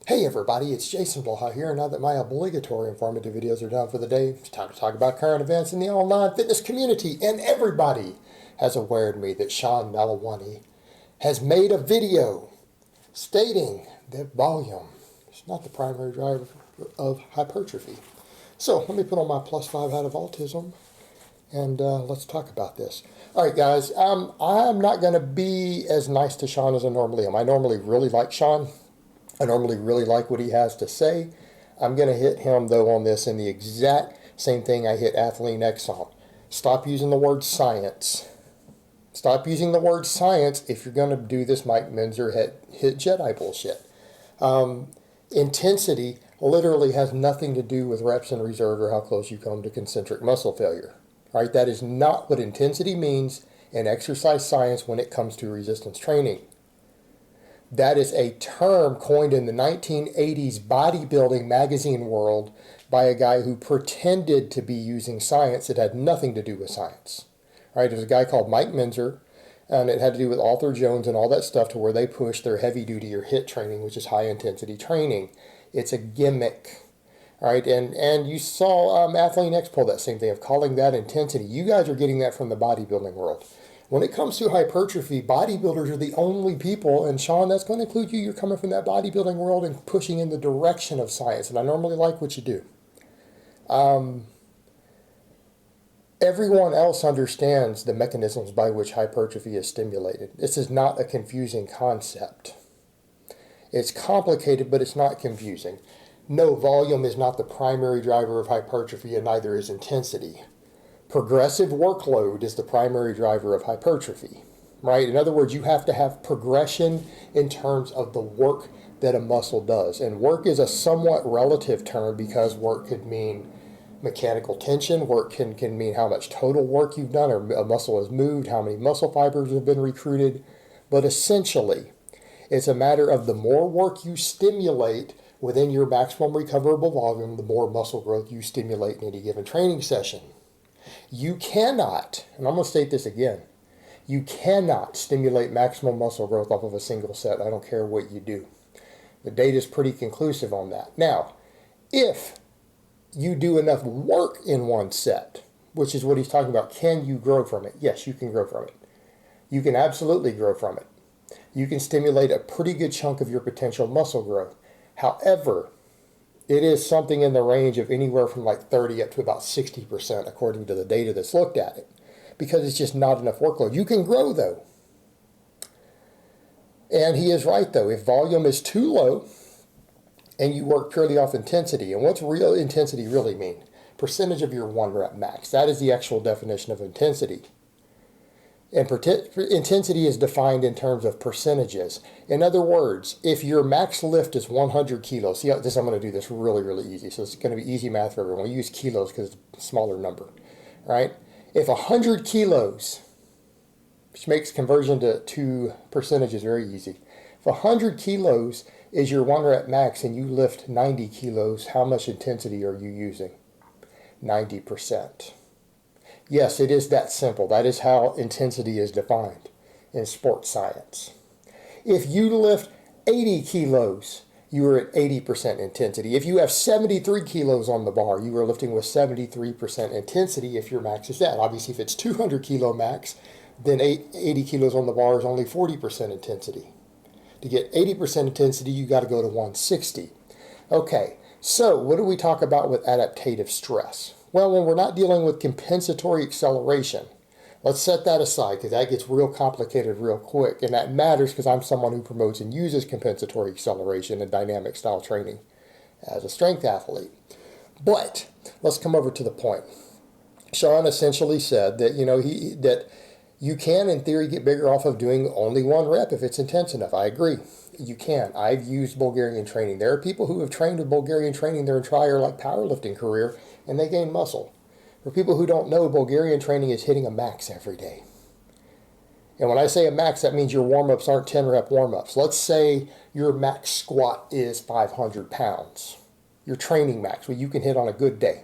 Hey everybody, it's Jason Blaha here. Now that my obligatory informative videos are done for the day, it's time to talk about current events in the online fitness community. And everybody has awared me that Nalewanyj has made a video stating that volume is not the primary driver of hypertrophy. So let me put on my +5 out of autism and let's talk about this. All right, guys, I'm not going to be as nice to Sean as I normally am. I normally really like Sean. I normally really like what he has to say. I'm going to hit him, though, on this in the exact same thing I hit Nalewanyj on. Stop using the word science. Stop using the word science if you're going to do this Mike Menzer hit Jedi bullshit. Intensity literally has nothing to do with reps in reserve or how close you come to concentric muscle failure. All right, that is not what intensity means in exercise science when it comes to resistance training. That is a term coined in the 1980s bodybuilding magazine world by a guy who pretended to be using science that had nothing to do with science. All right, there's a guy called Mike Menzer, and it had to do with Arthur Jones and all that stuff to where they push their heavy duty or HIIT training, which is high intensity training. It's a gimmick. All right, and you saw Nalewanyj pull that same thing of calling that intensity. You guys are getting that from the bodybuilding world. When it comes to hypertrophy, bodybuilders are the only people, and Sean, that's going to include you. You're coming from that bodybuilding world and pushing in the direction of science, and I normally like what you do. Everyone else understands the mechanisms by which hypertrophy is stimulated. This is not a confusing concept. It's complicated, but it's not confusing. No, volume is not the primary driver of hypertrophy, and neither is intensity. Progressive workload is the primary driver of hypertrophy, right? In other words, you have to have progression in terms of the work that a muscle does. And work is a somewhat relative term because work could mean mechanical tension. Work can mean how much total work you've done or a muscle has moved, how many muscle fibers have been recruited. But essentially, it's a matter of the more work you stimulate within your maximum recoverable volume, the more muscle growth you stimulate in any given training session. You cannot, and I'm going to state this again, you cannot stimulate maximum muscle growth off of a single set. I don't care what you do. The data is pretty conclusive on that. Now, if you do enough work in one set, which is what he's talking about, can you grow from it? Yes, you can grow from it. You can absolutely grow from it. You can stimulate a pretty good chunk of your potential muscle growth. However, it is something in the range of anywhere from like 30 up to about 60% according to the data that's looked at it, because it's just not enough workload. You can grow though. And he is right though. If volume is too low and you work purely off intensity, and what's real intensity really mean? Percentage of your 1 rep max. That is the actual definition of intensity. And intensity is defined in terms of percentages. In other words, if your max lift is 100 kilos, see, I'm going to do this really, really easy. So it's going to be easy math for everyone. We use kilos because it's a smaller number, right? If 100 kilos, which makes conversion to percentages very easy. If 100 kilos is your 1 rep max and you lift 90 kilos, how much intensity are you using? 90%. Yes, it is that simple. That is how intensity is defined in sports science. If you lift 80 kilos, you are at 80% intensity. If you have 73 kilos on the bar, you are lifting with 73% intensity if your max is that. Obviously, if it's 200 kilo max, then 80 kilos on the bar is only 40% intensity. To get 80% intensity, you got to go to 160. Okay, so what do we talk about with adaptative stress? Well, when we're not dealing with compensatory acceleration, let's set that aside because that gets real complicated real quick. And that matters because I'm someone who promotes and uses compensatory acceleration and dynamic style training as a strength athlete. But let's come over to the point. Sean essentially said that, that you can, in theory, get bigger off of doing only 1 rep if it's intense enough. I agree. You can. I've used Bulgarian training. There are people who have trained with Bulgarian training their entire powerlifting career, and they gain muscle. For people who don't know, Bulgarian training is hitting a max every day. And when I say a max, that means your warm-ups aren't 10-rep warm-ups. Let's say your max squat is 500 pounds. Your training max, what you can hit on a good day.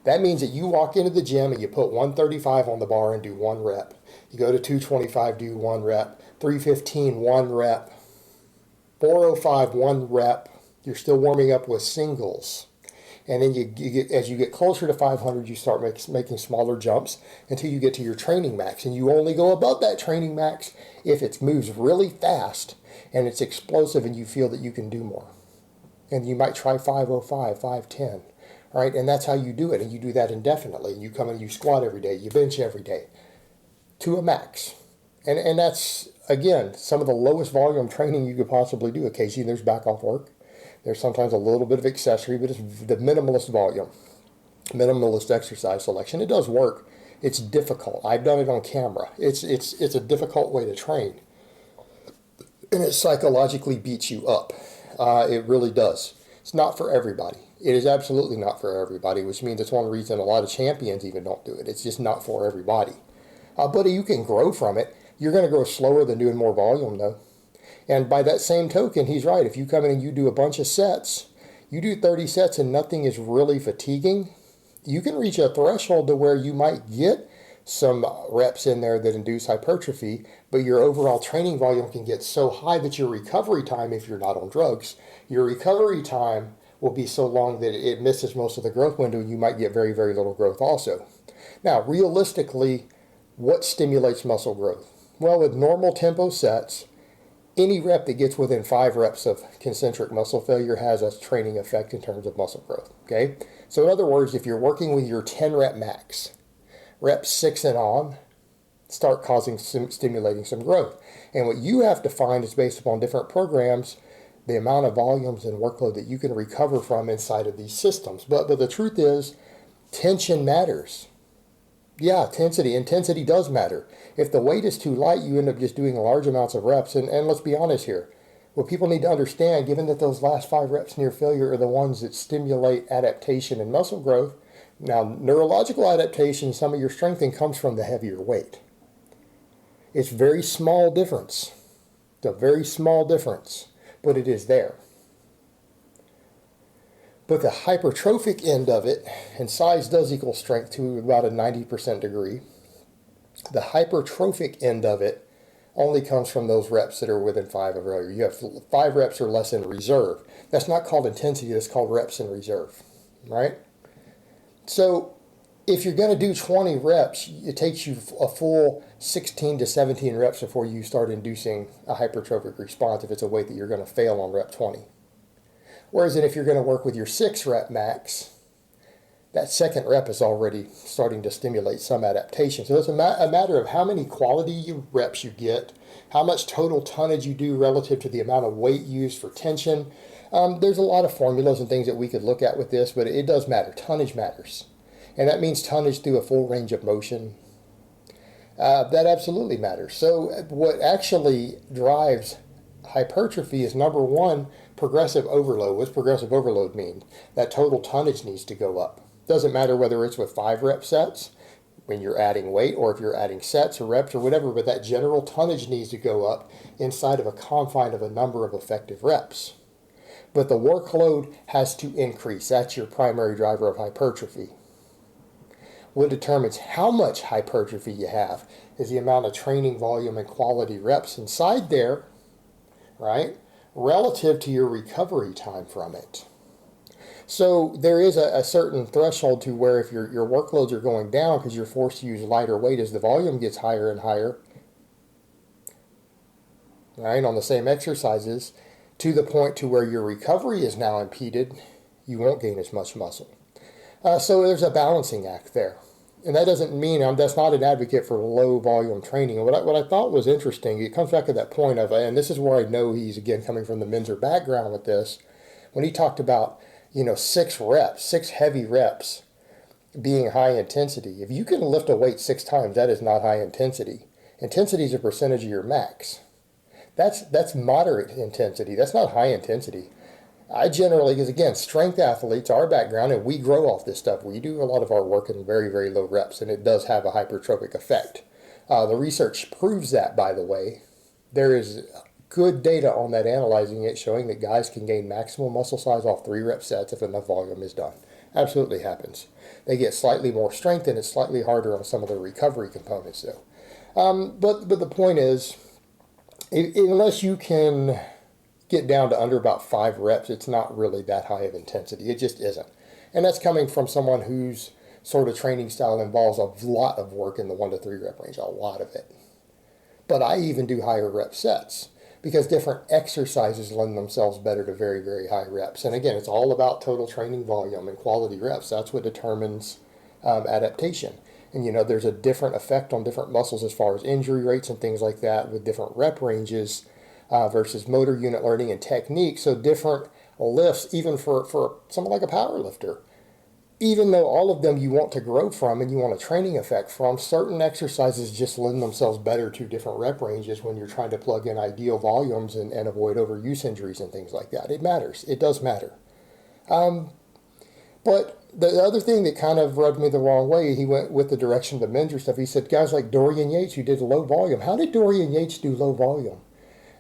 That means that you walk into the gym and you put 135 on the bar and do 1 rep. You go to 225, do 1 rep. 315, 1 rep. 405, 1 rep. You're still warming up with singles. And then as you get closer to 500, you start making smaller jumps until you get to your training max. And you only go above that training max if it moves really fast and it's explosive and you feel that you can do more. And you might try 505, 510, right? And that's how you do it. And you do that indefinitely. You come and you squat every day, you bench every day to a max. And that's, again, some of the lowest volume training you could possibly do. Occasionally there's back off work. There's sometimes a little bit of accessory, but it's the minimalist volume, minimalist exercise selection. It does work. It's difficult. I've done it on camera. It's a difficult way to train. And it psychologically beats you up. It really does. It's not for everybody. It is absolutely not for everybody, which means it's one reason a lot of champions even don't do it. It's just not for everybody. But you can grow from it. You're going to grow slower than doing more volume, though. And by that same token, he's right. If you come in and you do a bunch of sets, you do 30 sets and nothing is really fatiguing, you can reach a threshold to where you might get some reps in there that induce hypertrophy, but your overall training volume can get so high that your recovery time, if you're not on drugs, your recovery time will be so long that it misses most of the growth window and you might get very, very little growth also. Now, realistically, what stimulates muscle growth? Well, with normal tempo sets, any rep that gets within 5 reps of concentric muscle failure has a training effect in terms of muscle growth, okay? So in other words, if you're working with your 10 rep max, rep 6 and on, start stimulating some growth. And what you have to find is based upon different programs, the amount of volumes and workload that you can recover from inside of these systems. But the truth is, tension matters. Yeah, intensity does matter. If the weight is too light, you end up just doing large amounts of reps. And let's be honest here. What people need to understand, given that those last 5 reps near failure are the ones that stimulate adaptation and muscle growth, now neurological adaptation, some of your strengthening comes from the heavier weight. It's very small difference. It's a very small difference, but it is there. But the hypertrophic end of it, and size does equal strength to about a 90% degree, the hypertrophic end of it only comes from those reps that are within 5 of failure. You have 5 reps or less in reserve. That's not called intensity, that's called reps in reserve, right? So if you're going to do 20 reps, it takes you a full 16 to 17 reps before you start inducing a hypertrophic response if it's a weight that you're going to fail on rep 20. Whereas if you're going to work with your 6 rep max, that second rep is already starting to stimulate some adaptation. So it's a matter of how many quality reps you get, how much total tonnage you do relative to the amount of weight used for tension. There's a lot of formulas and things that we could look at with this, but it does matter. Tonnage matters. And that means tonnage through a full range of motion. That absolutely matters. So what actually drives hypertrophy is, number one, progressive overload. What's progressive overload mean? That total tonnage needs to go up. Doesn't matter whether it's with 5 rep sets, when you're adding weight, or if you're adding sets or reps or whatever, but that general tonnage needs to go up inside of a confine of a number of effective reps. But the workload has to increase. That's your primary driver of hypertrophy. What determines how much hypertrophy you have is the amount of training volume and quality reps inside there, right, relative to your recovery time from it. So there is a certain threshold to where if your workloads are going down because you're forced to use lighter weight as the volume gets higher and higher, right, on the same exercises, to the point to where your recovery is now impeded, you won't gain as much muscle. So there's a balancing act there. And that doesn't mean, that's not an advocate for low volume training. And what I thought was interesting, it comes back to that point of, and this is where I know he's again coming from the Menzer background with this, when he talked about, 6 heavy reps being high intensity. If you can lift a weight 6 times, that is not high intensity. Intensity is a percentage of your max. That's moderate intensity. That's not high intensity. I generally, because again, strength athletes, our background, and we grow off this stuff. We do a lot of our work in very, very low reps, and it does have a hypertrophic effect. The research proves that, by the way. There is good data on that analyzing it, showing that guys can gain maximal muscle size off 3 rep sets if enough volume is done. Absolutely happens. They get slightly more strength, and it's slightly harder on some of the recovery components, though. But the point is, unless you can get down to under about 5 reps, it's not really that high of intensity. It just isn't. And that's coming from someone whose sort of training style involves a lot of work in the 1 to 3 rep range, a lot of it. But I even do higher rep sets because different exercises lend themselves better to very, very high reps. And again, it's all about total training volume and quality reps. That's what determines adaptation. And there's a different effect on different muscles as far as injury rates and things like that with different rep ranges versus motor unit learning and technique. So different lifts, even for someone like a power lifter, even though all of them you want to grow from and you want a training effect from, certain exercises just lend themselves better to different rep ranges when you're trying to plug in ideal volumes and avoid overuse injuries and things like that. It matters. It does matter. But the other thing that kind of rubbed me the wrong way, he went with the direction of the Menzer stuff. He said, guys like Dorian Yates who did low volume. How did Dorian Yates do low volume?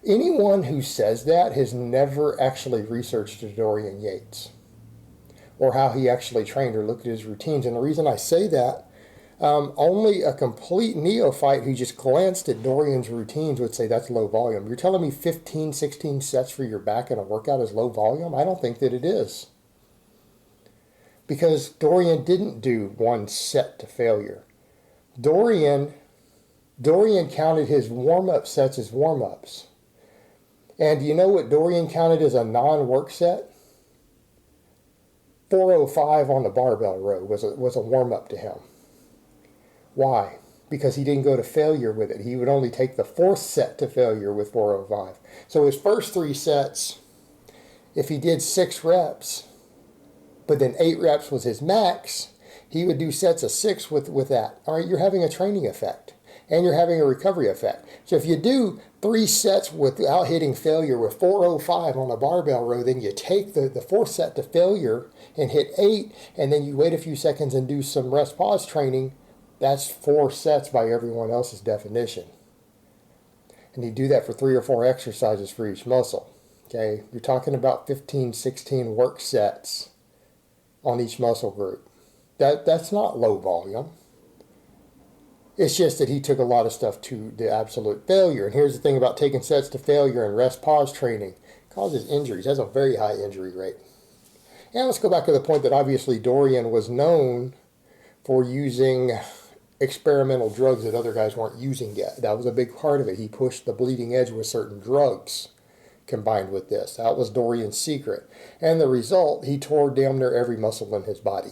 Anyone who says that has never actually researched Dorian Yates or how he actually trained or looked at his routines. And the reason I say that, only a complete neophyte who just glanced at Dorian's routines would say that's low volume. You're telling me 15, 16 sets for your back in a workout is low volume? I don't think that it is. Because Dorian didn't do 1 set to failure. Dorian counted his warm-up sets as warm-ups. And do you know what Dorian counted as a non-work set? 405 on the barbell row was a warm-up to him. Why? Because he didn't go to failure with it. He would only take the 4th set to failure with 405. So his first 3 sets, if he did 6 reps, but then 8 reps was his max, he would do sets of 6 with that. All right, you're having a training effect. And you're having a recovery effect. So if you do 3 sets without hitting failure with 405 on a barbell row, then you take the 4th set to failure and hit 8, and then you wait a few seconds and do some rest pause training, that's 4 sets by everyone else's definition. And you do that for 3 or 4 exercises for each muscle. Okay, you're talking about 15, 16 work sets on each muscle group. That's not low volume. It's just that he took a lot of stuff to the absolute failure. And here's the thing about taking sets to failure and rest pause training. It causes injuries. It has a very high injury rate. And let's go back to the point that obviously Dorian was known for using experimental drugs that other guys weren't using yet. That was a big part of it. He pushed the bleeding edge with certain drugs combined with this. That was Dorian's secret. And the result, he tore damn near every muscle in his body.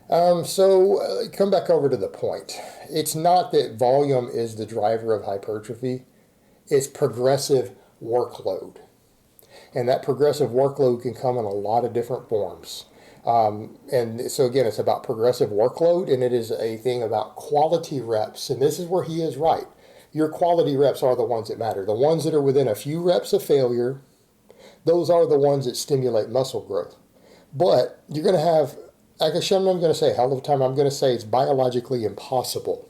Come back over to the point. It's not that volume is the driver of hypertrophy. It's progressive workload. And that progressive workload can come in a lot of different forms. And so again, it's about progressive workload, and it is a thing about quality reps. And this is where he is right. Your quality reps are the ones that matter. The ones that are within a few reps of failure, those are the ones that stimulate muscle growth. But you're going to have, like I'm going to say, hell of a time, I'm going to say it's biologically impossible,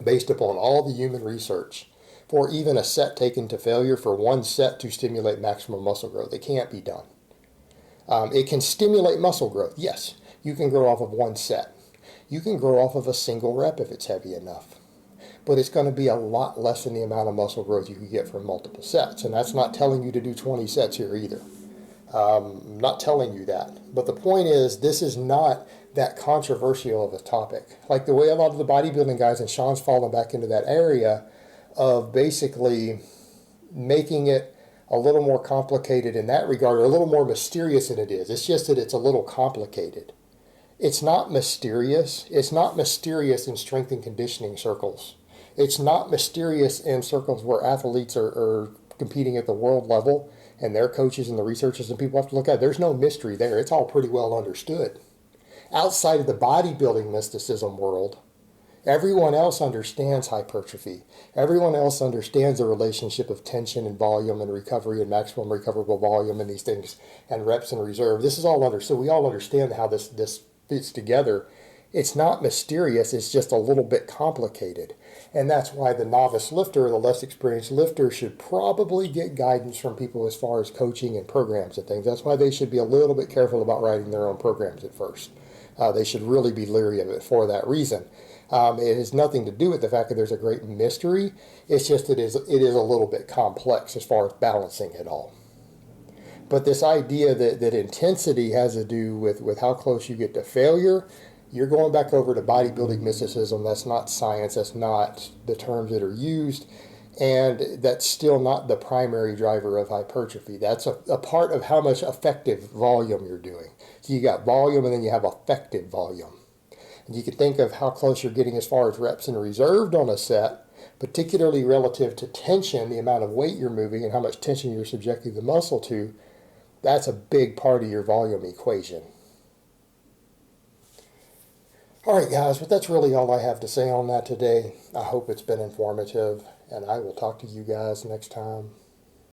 based upon all the human research, for even a set taken to failure for 1 set to stimulate maximum muscle growth. It can't be done. It can stimulate muscle growth. Yes, you can grow off of 1 set. You can grow off of a single rep if it's heavy enough. But it's going to be a lot less than the amount of muscle growth you can get from multiple sets. And that's not telling you to do 20 sets here either. I'm not telling you that. But the point is, this is not that controversial of a topic. Like the way a lot of the bodybuilding guys, and Sean's fallen back into that area of basically making it a little more complicated in that regard, or a little more mysterious than it is. It's just that it's a little complicated. It's not mysterious. It's not mysterious in strength and conditioning circles. It's not mysterious in circles where athletes are competing at the world level, and their coaches and the researchers and people have to look at it. There's no mystery there. It's all pretty well understood. Outside of the bodybuilding mysticism world, everyone else understands hypertrophy. Everyone else understands the relationship of tension and volume and recovery and maximum recoverable volume and these things, and reps and reserve. This is all understood. We all understand how this fits together. It's not mysterious. It's just a little bit complicated. And that's why the novice lifter or the less experienced lifter should probably get guidance from people as far as coaching and programs and things. That's why they should be a little bit careful about writing their own programs at first. They should really be leery of it for that reason. It has nothing to do with the fact that there's a great mystery. It's just it is a little bit complex as far as balancing it all. But this idea that intensity has to do with how close you get to failure, you're going back over to bodybuilding mysticism. That's not science. That's not the terms that are used. And that's still not the primary driver of hypertrophy. That's a part of how much effective volume you're doing. So you got volume and then you have effective volume. And you can think of how close you're getting as far as reps in reserved on a set, particularly relative to tension, the amount of weight you're moving and how much tension you're subjecting the muscle to. That's a big part of your volume equation. All right, guys, but that's really all I have to say on that today. I hope it's been informative, and I will talk to you guys next time.